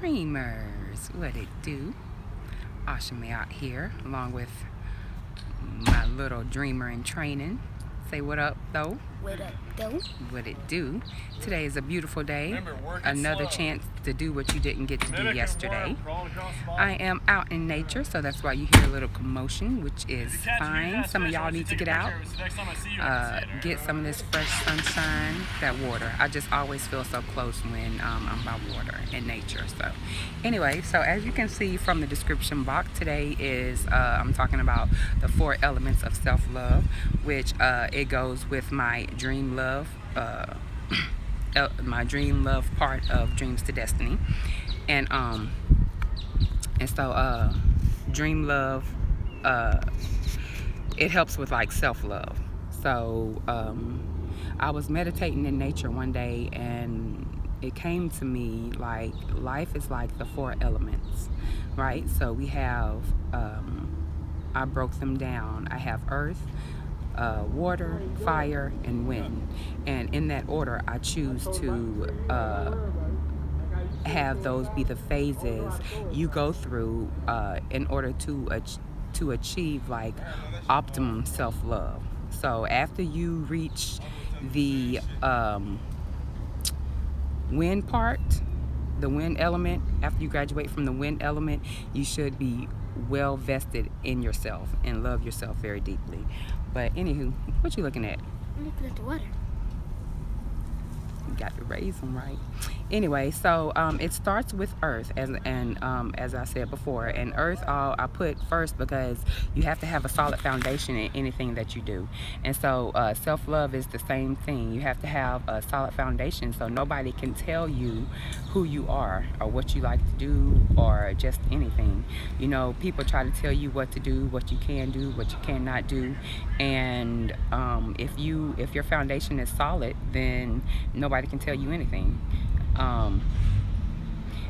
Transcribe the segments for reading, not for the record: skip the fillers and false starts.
Dreamers, what it do? Ashame out here along with my little dreamer in training. Say what up though? What up though? What it do? Today is a beautiful day. Another chance to do what you didn't get to do yesterday. I am out in nature, so that's why you hear a little commotion, which is fine. Some of y'all need to get out, get some of this fresh sunshine, that water. I just always feel so close when I'm by water and nature. So anyway, so as you can see from the description box, today is I'm talking about the 4 elements of self-love, which it goes with my dream love, my dream love part of Dreams to Destiny, and so dream love, it helps with like self-love. So I was meditating in nature one day, and it came to me like life is like the 4 elements, right? So we have I broke them down. I have earth, water, fire, and wind, and in that order I choose to have those be the phases you go through in order to achieve like optimum self-love. So after you reach the wind part, the wind element, after you graduate from the wind element, you should be well vested in yourself and love yourself very deeply. But anywho, what you looking at? I'm looking at the water. You got to raise them right. Anyway, so it starts with earth, as I said before, and earth I put first because you have to have a solid foundation in anything that you do. And so self-love is the same thing. You have to have a solid foundation so nobody can tell you who you are or what you like to do or just anything. You know, people try to tell you what to do, what you can do, what you cannot do, and if your foundation is solid, then nobody can tell you anything.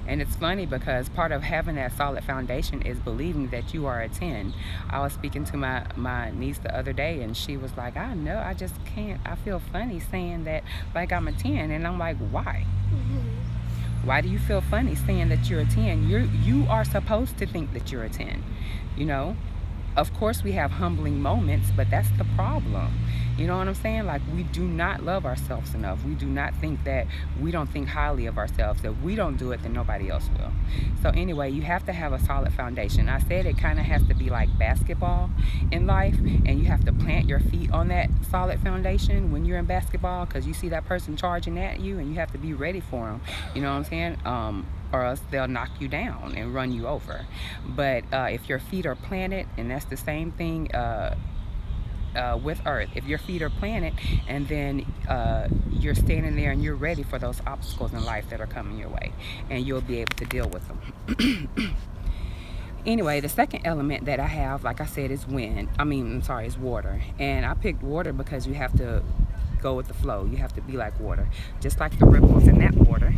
And it's funny because part of having that solid foundation is believing that you are a 10. I was speaking to my niece the other day, and she was like, I know, I just can't, I feel funny saying that like I'm a 10. And I'm like, why? Why do you feel funny saying that you're a 10? You are supposed to think that you're a 10, you know? Of course we have humbling moments, but that's the problem. You know what I'm saying? Like, we do not love ourselves enough. We do not think that, we don't think highly of ourselves. If we don't do it, then nobody else will. So anyway, you have to have a solid foundation. I said it kind of has to be like basketball in life, and you have to plant your feet on that solid foundation when you're in basketball, because you see that person charging at you and you have to be ready for them. You know what I'm saying? Or else they'll knock you down and run you over. But if your feet are planted, and that's the same thing with earth, if your feet are planted and then you're standing there and you're ready for those obstacles in life that are coming your way, and you'll be able to deal with them. Anyway, the second element that I have, like I said, is is water. And I picked water because you have to go with the flow. You have to be like water, just like the ripples in that water.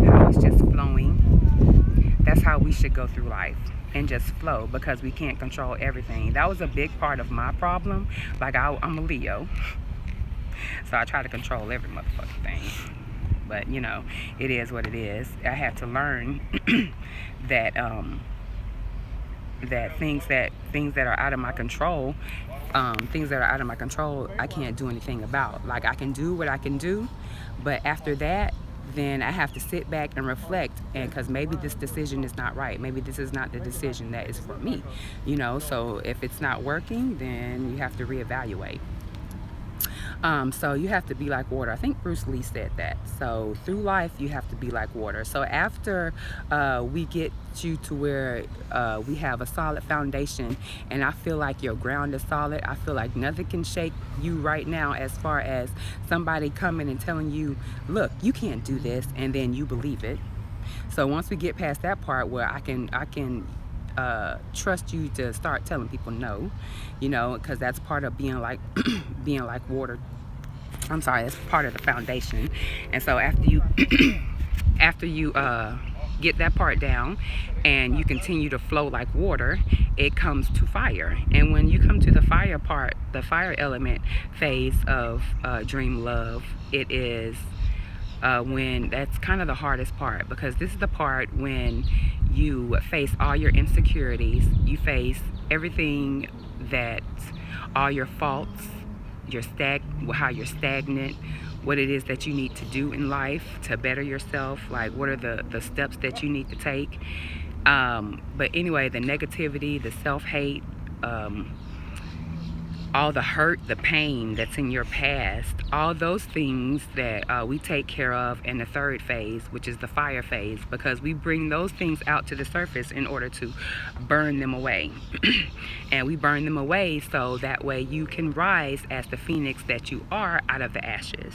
How it's just flowing. That's how we should go through life, and just flow, because we can't control everything. That was a big part of my problem. Like, I'm a Leo, so I try to control every motherfucking thing. But you know, it is what it is. I had to learn that that things that are out of my control, I can't do anything about. Like, I can do what I can do, but after that, then I have to sit back and reflect, and because maybe this decision is not right, maybe this is not the decision that is for me, you know. So if it's not working, then you have to reevaluate. So you have to be like water. I think Bruce Lee said that. So through life, you have to be like water. So after we get you to where we have a solid foundation, and I feel like your ground is solid, I feel like nothing can shake you right now, as far as somebody coming and telling you, look, you can't do this, and then you believe it. So once we get past that part where I can trust you to start telling people no, you know, because that's part of being like being like water. I'm sorry, that's part of the foundation. And so after you get that part down and you continue to flow like water, it comes to fire. And when you come to the fire part, the fire element phase of dream love, it is when that's kind of the hardest part, because this is the part when you face all your insecurities, you face everything that, all your faults, how you're stagnant, what it is that you need to do in life to better yourself, like what are the steps that you need to take. But anyway, the negativity, the self-hate, all the hurt, the pain that's in your past, all those things that we take care of in the third phase, which is the fire phase, because we bring those things out to the surface in order to burn them away. And we burn them away so that way you can rise as the phoenix that you are out of the ashes,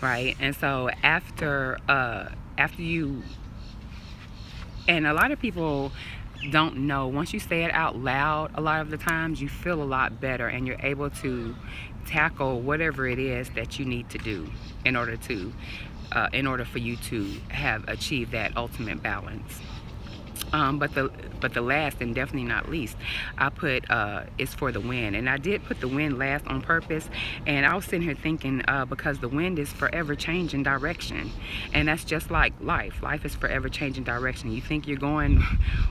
right? And so after you, and a lot of people don't know, once you say it out loud, a lot of the times you feel a lot better and you're able to tackle whatever it is that you need to do in order for you to have achieved that ultimate balance. But the last and definitely not least, I put is for the wind, and I did put the wind last on purpose. And I was sitting here thinking, because the wind is forever changing direction, and that's just like life. Life is forever changing direction. You think you're going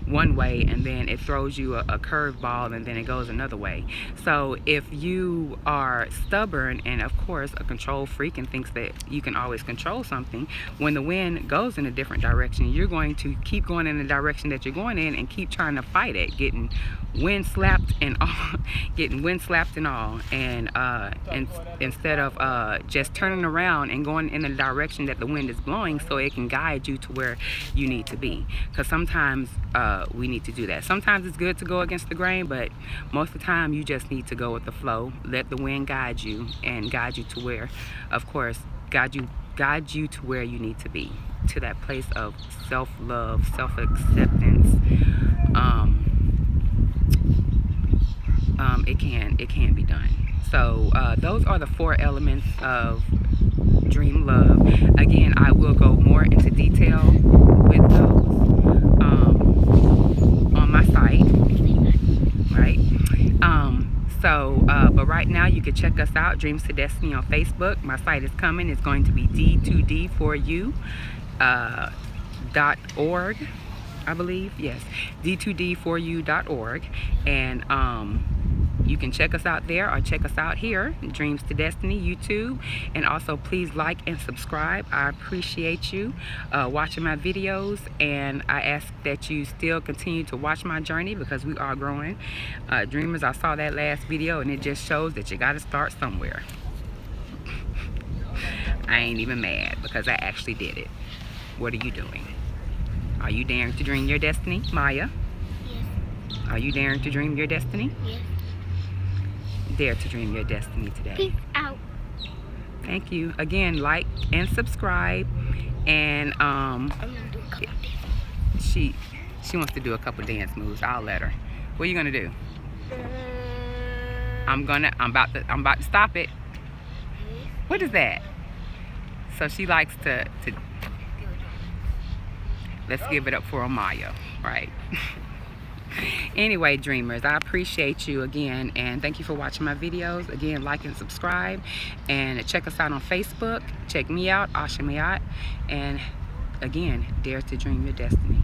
one way, and then it throws you a curveball, and then it goes another way. So if you are stubborn and of course a control freak and thinks that you can always control something, when the wind goes in a different direction, you're going to keep going in the direction that you're going in and keep trying to fight it, getting wind slapped and all, and instead of just turning around and going in the direction that the wind is blowing so it can guide you to where you need to be. Because sometimes we need to do that. Sometimes it's good to go against the grain, but most of the time you just need to go with the flow, let the wind guide you and guide you to where, of course, guide you to where you need to be, to that place of self-love, self-acceptance. It can be done. So those are the 4 elements of dream love. Again, I will go more into detail with those on my site, right? But right now you can check us out, Dreams to Destiny, on Facebook. My site is coming. It's going to be d2d4u.org, I believe. Yes, d2d4u.org. And you can check us out there or check us out here, Dreams to Destiny, YouTube. And also please like and subscribe. I appreciate you watching my videos, and I ask that you still continue to watch my journey, because we are growing. Dreamers, I saw that last video and it just shows that you got to start somewhere. I ain't even mad because I actually did it. What are you doing? Are you daring to dream your destiny, Maya? Yes. Are you daring to dream your destiny? Yes. Dare to dream your destiny today. Peace out. Thank you. Again, like and subscribe. And I'm gonna do a couple things. she wants to do a couple dance moves. I'll let her. What are you gonna do? I'm about to stop it. What is that? So she likes to let's give it up for Amaya, right? Anyway, dreamers, I appreciate you again, and thank you for watching my videos. Again, like and subscribe, and check us out on Facebook. Check me out, Asha Mayat, and again, dare to dream your destiny.